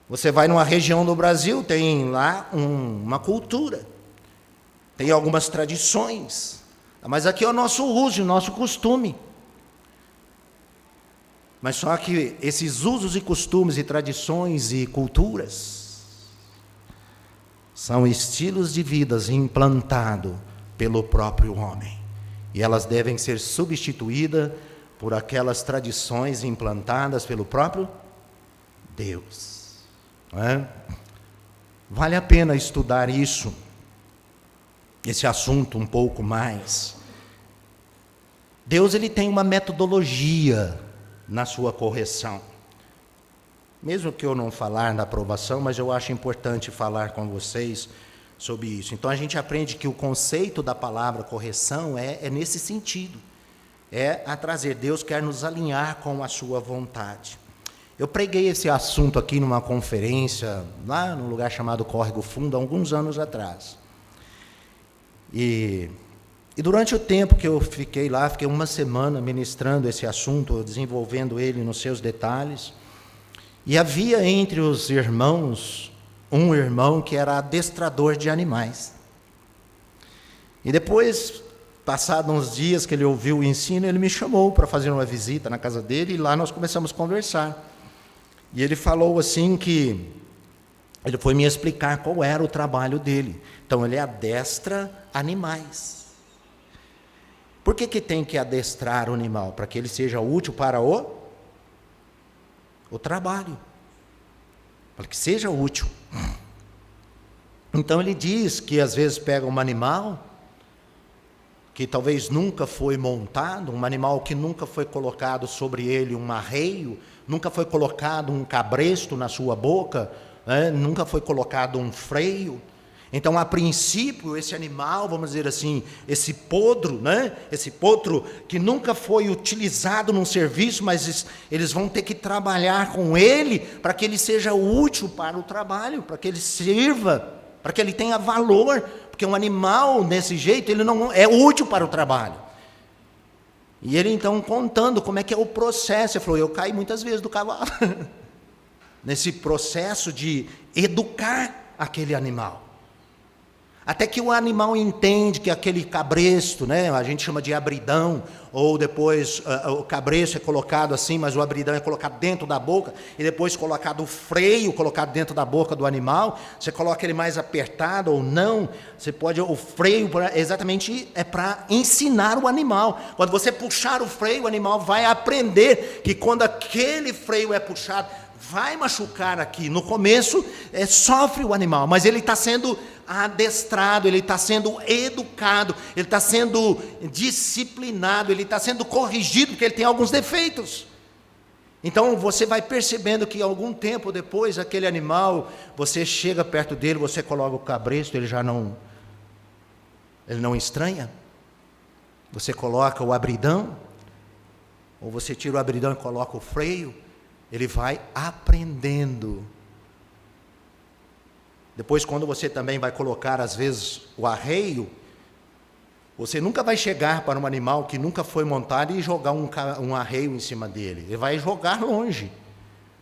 Você vai numa região do Brasil, tem lá uma cultura, tem algumas tradições, mas aqui é o nosso uso, o nosso costume. Mas só que esses usos e costumes e tradições e culturas são estilos de vidas implantados pelo próprio homem. E elas devem ser substituídas por aquelas tradições implantadas pelo próprio Deus. Não é? Vale a pena estudar isso. esse assunto um pouco mais. Deus, ele tem uma metodologia na sua correção. Mesmo que eu não falar na aprovação, mas eu acho importante falar com vocês sobre isso. Então a gente aprende que o conceito da palavra correção é nesse sentido. É a trazer, Deus quer nos alinhar com a sua vontade. Eu preguei esse assunto aqui numa conferência, lá num lugar chamado Córrego Fundo, há alguns anos atrás. E durante o tempo que eu fiquei lá, fiquei uma semana ministrando esse assunto, desenvolvendo ele nos seus detalhes. E havia entre os irmãos, um irmão que era adestrador de animais. E depois, passados uns dias que ele ouviu o ensino, ele me chamou para fazer uma visita na casa dele, e lá nós começamos a conversar. E ele falou assim que, ele foi me explicar qual era o trabalho dele. Então, ele adestra animais. Por que tem que adestrar o animal? Para que ele seja útil para o trabalho. Para que seja útil. Então, ele diz que às vezes pega um animal que talvez nunca foi montado, um animal que nunca foi colocado sobre ele um arreio, nunca foi colocado um cabresto na sua boca, né? Nunca foi colocado um freio. Então, a princípio, esse animal, vamos dizer assim, esse podro, né? Esse potro que nunca foi utilizado num serviço, mas eles vão ter que trabalhar com ele para que ele seja útil para o trabalho, para que ele sirva, para que ele tenha valor, porque um animal desse jeito, ele não é útil para o trabalho. E ele então contando como é que é o processo, ele falou, eu caí muitas vezes do cavalo, nesse processo de educar aquele animal. Até que o animal entende que aquele cabresto, né, a gente chama de abridão, ou depois o cabresto é colocado assim, mas o abridão é colocado dentro da boca, e depois colocado o freio, colocado dentro da boca do animal, você coloca ele mais apertado ou não, você pode, o freio exatamente é para ensinar o animal. Quando você puxar o freio, o animal vai aprender que quando aquele freio é puxado, vai machucar aqui. No começo, sofre o animal, mas ele está sendo adestrado, ele está sendo educado, ele está sendo disciplinado, ele está sendo corrigido, porque ele tem alguns defeitos. Então, você vai percebendo que algum tempo depois, aquele animal, você chega perto dele, você coloca o cabresto, ele não estranha. Você coloca o abridão, ou você tira o abridão e coloca o freio, ele vai aprendendo. Depois, quando você também vai colocar, às vezes, o arreio, você nunca vai chegar para um animal que nunca foi montado e jogar um arreio em cima dele. Ele vai jogar longe.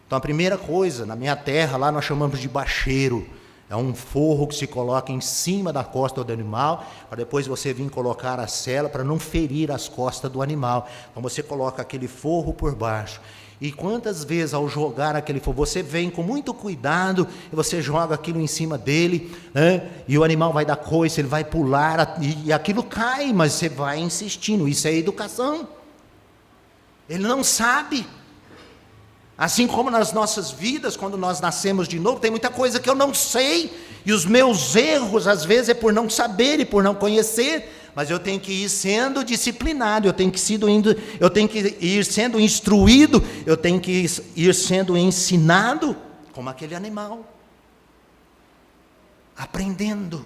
Então, a primeira coisa, na minha terra, lá nós chamamos de bacheiro. É um forro que se coloca em cima da costa do animal, para depois você vir colocar a sela para não ferir as costas do animal. Então, você coloca aquele forro por baixo. E quantas vezes ao jogar aquele fogo, você vem com muito cuidado, e você joga aquilo em cima dele, né? E o animal vai dar coice, ele vai pular, e aquilo cai, mas você vai insistindo, isso é educação. Ele não sabe. Assim como nas nossas vidas, quando nós nascemos de novo, tem muita coisa que eu não sei, e os meus erros às vezes é por não saber e por não conhecer, mas eu tenho que ir sendo disciplinado, eu tenho que ir sendo instruído, eu tenho que ir sendo ensinado, como aquele animal, aprendendo.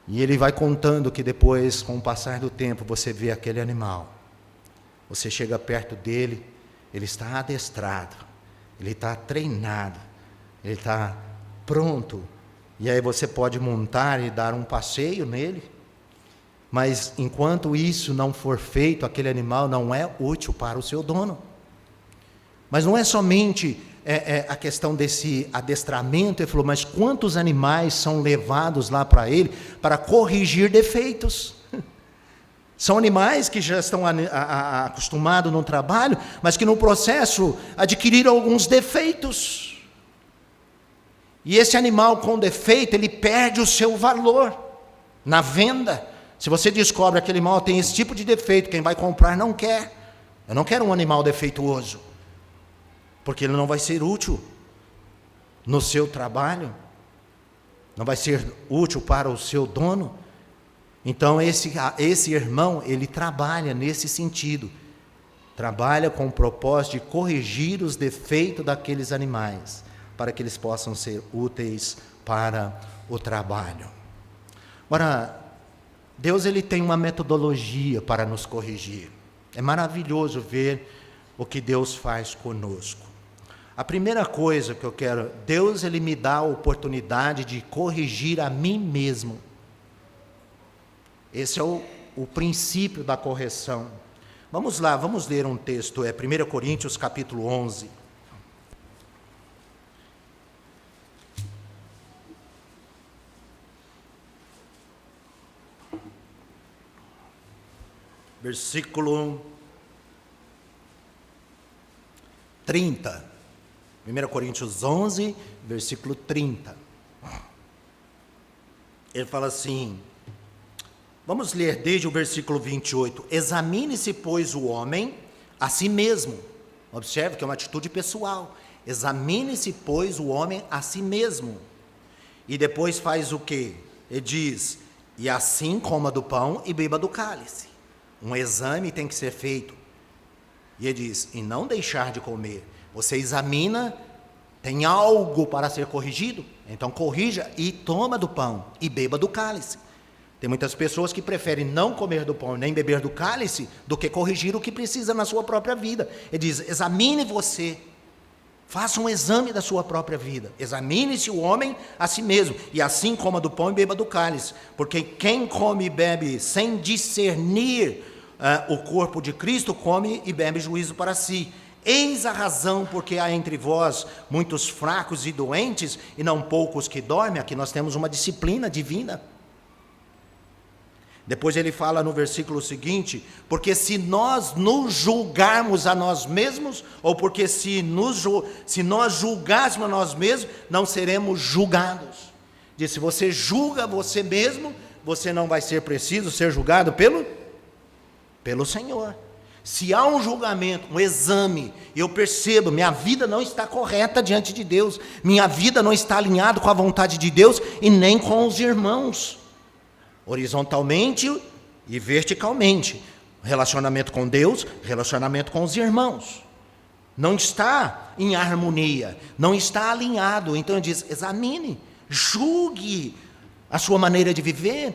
E ele vai contando que depois, com o passar do tempo, você vê aquele animal, você chega perto dele, ele está adestrado, ele está treinado, ele está pronto. E aí você pode montar e dar um passeio nele, mas enquanto isso não for feito, aquele animal não é útil para o seu dono. Mas não é somente a questão desse adestramento, ele falou, mas quantos animais são levados lá para ele para corrigir defeitos? São animais que já estão acostumados no trabalho, mas que no processo adquiriram alguns defeitos. E esse animal com defeito, ele perde o seu valor na venda. Se você descobre que aquele animal tem esse tipo de defeito, quem vai comprar não quer. Eu não quero um animal defeituoso, porque ele não vai ser útil no seu trabalho. Não vai ser útil para o seu dono? Então esse irmão, ele trabalha nesse sentido. Trabalha com o propósito de corrigir os defeitos daqueles animais, para que eles possam ser úteis para o trabalho. Ora, Deus ele tem uma metodologia para nos corrigir. É maravilhoso ver o que Deus faz conosco. A primeira coisa que eu quero, Deus ele me dá a oportunidade de corrigir a mim mesmo. Esse é o princípio da correção. Vamos lá, vamos ler um texto, 1 Coríntios capítulo 11. Versículo 30. 1 Coríntios 11, versículo 30. Ele fala assim, vamos ler desde o versículo 28. Examine-se, pois, o homem a si mesmo. Observe que é uma atitude pessoal. Examine-se, pois, o homem a si mesmo. E depois faz o quê? Ele diz, e assim coma do pão e beba do cálice. Um exame tem que ser feito. E ele diz, e não deixar de comer. Você examina, tem algo para ser corrigido? Então corrija e toma do pão e beba do cálice. Tem muitas pessoas que preferem não comer do pão nem beber do cálice do que corrigir o que precisa na sua própria vida. Ele diz, examine você, faça um exame da sua própria vida. Examine-se o homem a si mesmo, e assim coma do pão e beba do cálice. Porque quem come e bebe sem discernir o corpo de Cristo, come e bebe juízo para si. Eis a razão porque há entre vós muitos fracos e doentes, e não poucos que dormem. Aqui nós temos uma disciplina divina. Depois ele fala no versículo seguinte, porque se nós nos julgarmos a nós mesmos, ou porque se nós julgássemos a nós mesmos, não seremos julgados. Diz, se você julga você mesmo, você não vai ser preciso ser julgado pelo Senhor. Se há um julgamento, um exame, eu percebo, minha vida não está correta diante de Deus, minha vida não está alinhada com a vontade de Deus e nem com os irmãos, horizontalmente e verticalmente, relacionamento com Deus, relacionamento com os irmãos, não está em harmonia, não está alinhado. Então ele diz, examine, julgue a sua maneira de viver,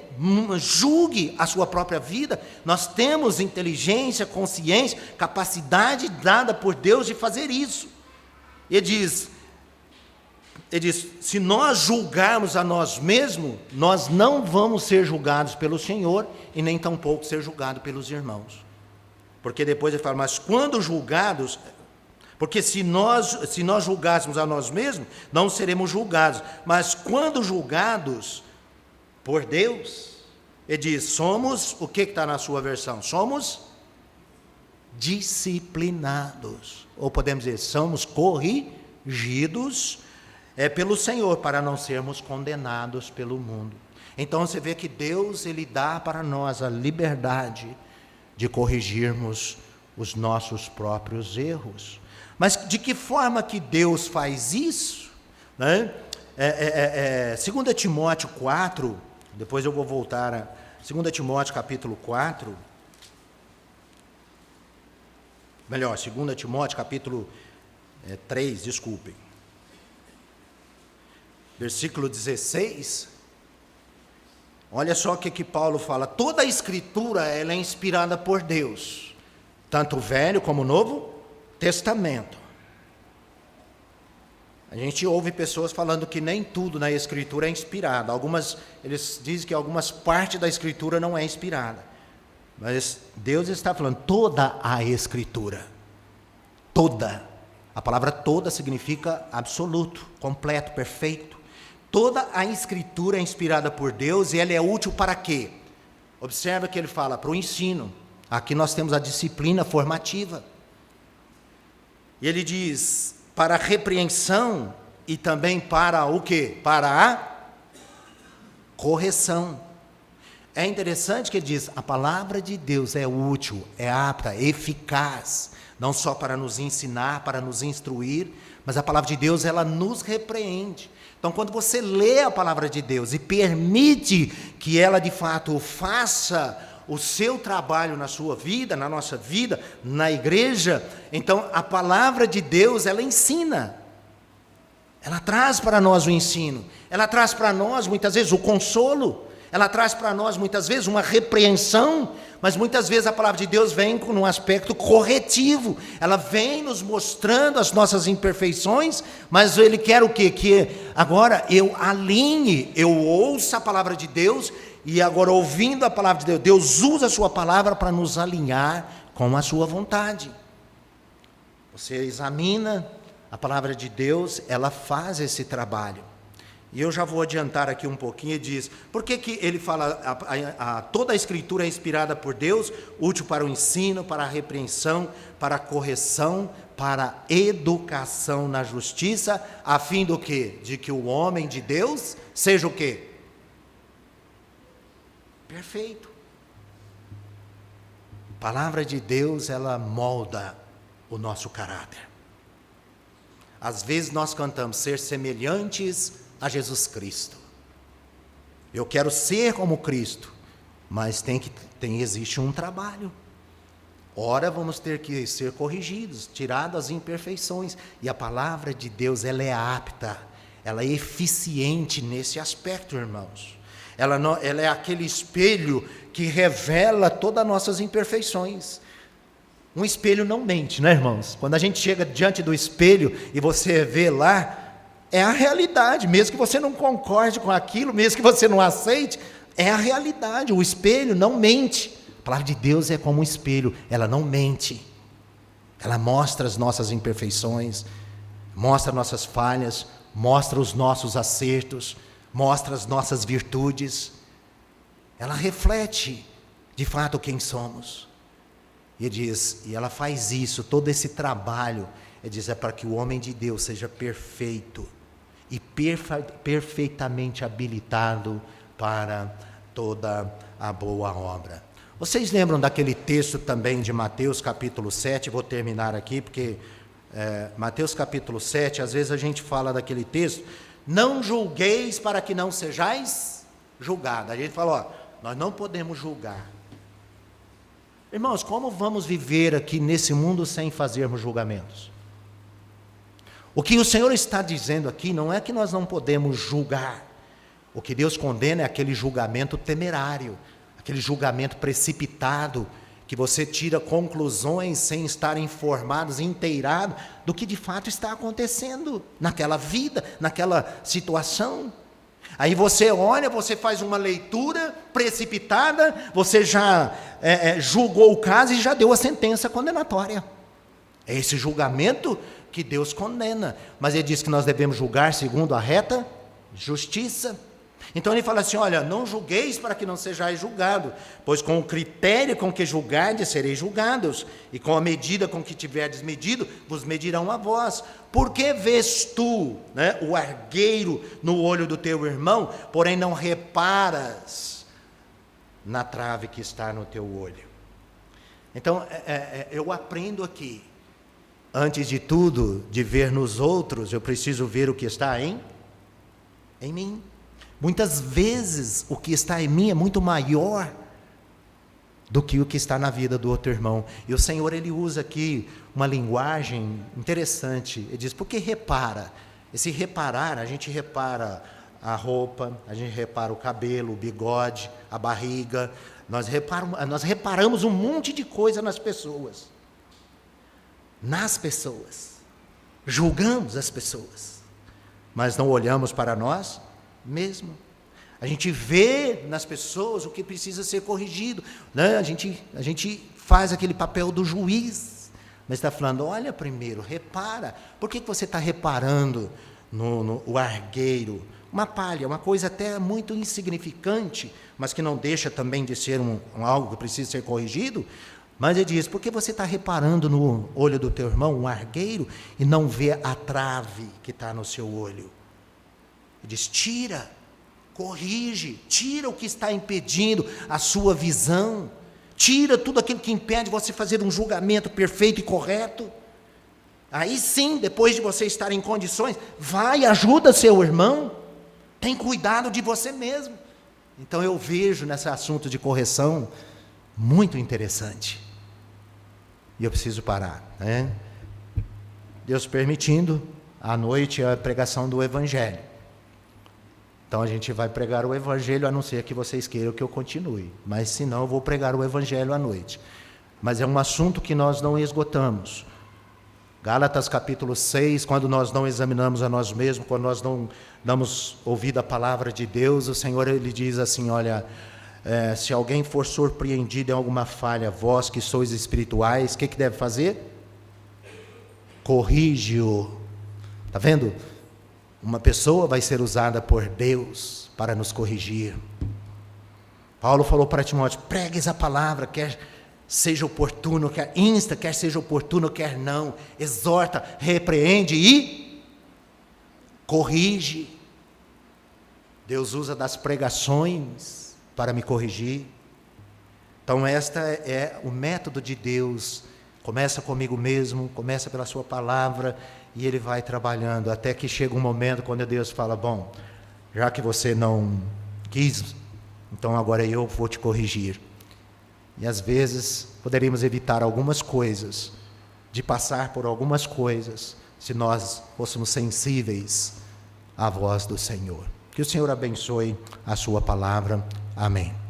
julgue a sua própria vida. Nós temos inteligência, consciência, capacidade dada por Deus de fazer isso. Ele diz, se nós julgarmos a nós mesmos, nós não vamos ser julgados pelo Senhor e nem tampouco ser julgados pelos irmãos. Porque depois ele fala, mas quando julgados, porque se nós julgássemos a nós mesmos, não seremos julgados, mas quando julgados por Deus, ele diz, somos, o que está na sua versão? Somos disciplinados, ou podemos dizer, somos corrigidos pelo Senhor, para não sermos condenados pelo mundo. Então você vê que Deus, ele dá para nós a liberdade de corrigirmos os nossos próprios erros. Mas de que forma que Deus faz isso? Né? 2 Timóteo 4, depois eu vou voltar a 2 Timóteo capítulo 4, melhor, 2 Timóteo capítulo 3, desculpem, versículo 16, olha só o que Paulo fala, toda a escritura ela é inspirada por Deus, tanto o Velho como o Novo Testamento. A gente ouve pessoas falando que nem tudo na Escritura é inspirado. Eles dizem que algumas partes da Escritura não é inspirada. Mas Deus está falando toda a Escritura. Toda. A palavra toda significa absoluto, completo, perfeito. Toda a Escritura é inspirada por Deus e ela é útil para quê? Observa que ele fala para o ensino. Aqui nós temos a disciplina formativa. E ele diz, para a repreensão e também para o quê? Para a correção. É interessante que ele diz, a palavra de Deus é útil, é apta, é eficaz, não só para nos ensinar, para nos instruir, mas a palavra de Deus, ela nos repreende. Então, quando você lê a palavra de Deus e permite que ela, de fato, faça o seu trabalho na sua vida, na nossa vida, na igreja, então a palavra de Deus, ela ensina. Ela traz para nós o ensino, ela traz para nós, muitas vezes, o consolo, ela traz para nós, muitas vezes, uma repreensão, mas muitas vezes a palavra de Deus vem com um aspecto corretivo, ela vem nos mostrando as nossas imperfeições, mas Ele quer o quê? Que agora eu alinhe, eu ouça a palavra de Deus, e agora ouvindo a palavra de Deus, Deus usa a sua palavra para nos alinhar com a sua vontade. Você examina a palavra de Deus, ela faz esse trabalho. E eu já vou adiantar aqui um pouquinho e diz, por que que ele fala, toda a Escritura é inspirada por Deus, útil para o ensino, para a repreensão, para a correção, para a educação na justiça, a fim do quê? De que o homem de Deus seja o quê? Perfeito. A palavra de Deus, ela molda o nosso caráter. Às vezes nós cantamos ser semelhantes a Jesus Cristo. Eu quero ser como Cristo, mas existe um trabalho. Ora, vamos ter que ser corrigidos, tiradas as imperfeições. E a palavra de Deus, ela é apta, ela é eficiente nesse aspecto, irmãos. Ela é aquele espelho que revela todas as nossas imperfeições. Um espelho não mente, né, irmãos? Quando a gente chega diante do espelho e você vê lá, é a realidade, mesmo que você não concorde com aquilo, mesmo que você não aceite, é a realidade. O espelho não mente. A palavra de Deus é como um espelho, ela não mente. Ela mostra as nossas imperfeições, mostra nossas falhas, mostra os nossos acertos, mostra as nossas virtudes. Ela reflete, de fato, quem somos. E diz, e ela faz isso, todo esse trabalho, é para que o homem de Deus seja perfeito e perfeitamente habilitado para toda a boa obra. Vocês lembram daquele texto também de Mateus capítulo 7, vou terminar aqui, porque Mateus capítulo 7, às vezes a gente fala daquele texto, não julgueis para que não sejais julgados. A gente fala, nós não podemos julgar. Irmãos, como vamos viver aqui nesse mundo sem fazermos julgamentos? O que o Senhor está dizendo aqui não é que nós não podemos julgar. O que Deus condena é aquele julgamento temerário, aquele julgamento precipitado, que você tira conclusões sem estar informado, inteirado do que de fato está acontecendo naquela vida, naquela situação. Aí você olha, você faz uma leitura precipitada, você já julgou o caso e já deu a sentença condenatória. É esse julgamento que Deus condena, mas Ele diz que nós devemos julgar segundo a reta justiça. Então Ele fala assim, olha, não julgueis para que não sejais julgados, pois com o critério com que julgardes sereis julgados, e com a medida com que tiverdes medido, vos medirão a vós. Por que vês tu, o argueiro no olho do teu irmão, porém não reparas na trave que está no teu olho? Então, eu aprendo aqui, antes de tudo, de ver nos outros, eu preciso ver o que está em mim. Muitas vezes o que está em mim é muito maior do que o que está na vida do outro irmão. E o Senhor, Ele usa aqui uma linguagem interessante. Ele diz, porque repara. Esse reparar, a gente repara a roupa, a gente repara o cabelo, o bigode, a barriga. Nós reparamos um monte de coisa nas pessoas. Julgamos as pessoas, mas não olhamos para nós mesmo. A gente vê nas pessoas o que precisa ser corrigido, a gente faz aquele papel do juiz, mas está falando, olha primeiro, repara. Por que você está reparando no argueiro? Uma palha, uma coisa até muito insignificante, mas que não deixa também de ser algo que precisa ser corrigido. Mas Ele diz, por que você está reparando no olho do teu irmão, um argueiro, e não vê a trave que está no seu olho? Ele diz, tira Corrige, tira o que está impedindo a sua visão, tira tudo aquilo que impede você fazer um julgamento perfeito e correto. Aí sim, depois de você estar em condições, vai e ajuda seu irmão, tem cuidado de você mesmo. Então eu vejo nesse assunto de correção muito interessante. E eu preciso parar, né? Deus permitindo, à noite é a pregação do Evangelho. Então a gente vai pregar o Evangelho, a não ser que vocês queiram que eu continue. Mas se não, eu vou pregar o Evangelho à noite. Mas é um assunto que nós não esgotamos. Gálatas capítulo 6, quando nós não examinamos a nós mesmos, quando nós não damos ouvido à palavra de Deus, o Senhor ele diz assim, olha, se alguém for surpreendido em alguma falha, vós que sois espirituais, o que deve fazer? Corrige-o. Está vendo? Uma pessoa vai ser usada por Deus para nos corrigir. Paulo falou para Timóteo, pregues a palavra, quer seja oportuno, quer seja oportuno, quer não, exorta, repreende e corrige. Deus usa das pregações para me corrigir. Então este é o método de Deus. Começa comigo mesmo, começa pela sua palavra, e Ele vai trabalhando, até que chega um momento quando Deus fala, bom, já que você não quis, então agora eu vou te corrigir. E às vezes poderíamos evitar algumas coisas, de passar por algumas coisas, se nós fôssemos sensíveis à voz do Senhor. Que o Senhor abençoe a sua palavra. Amém.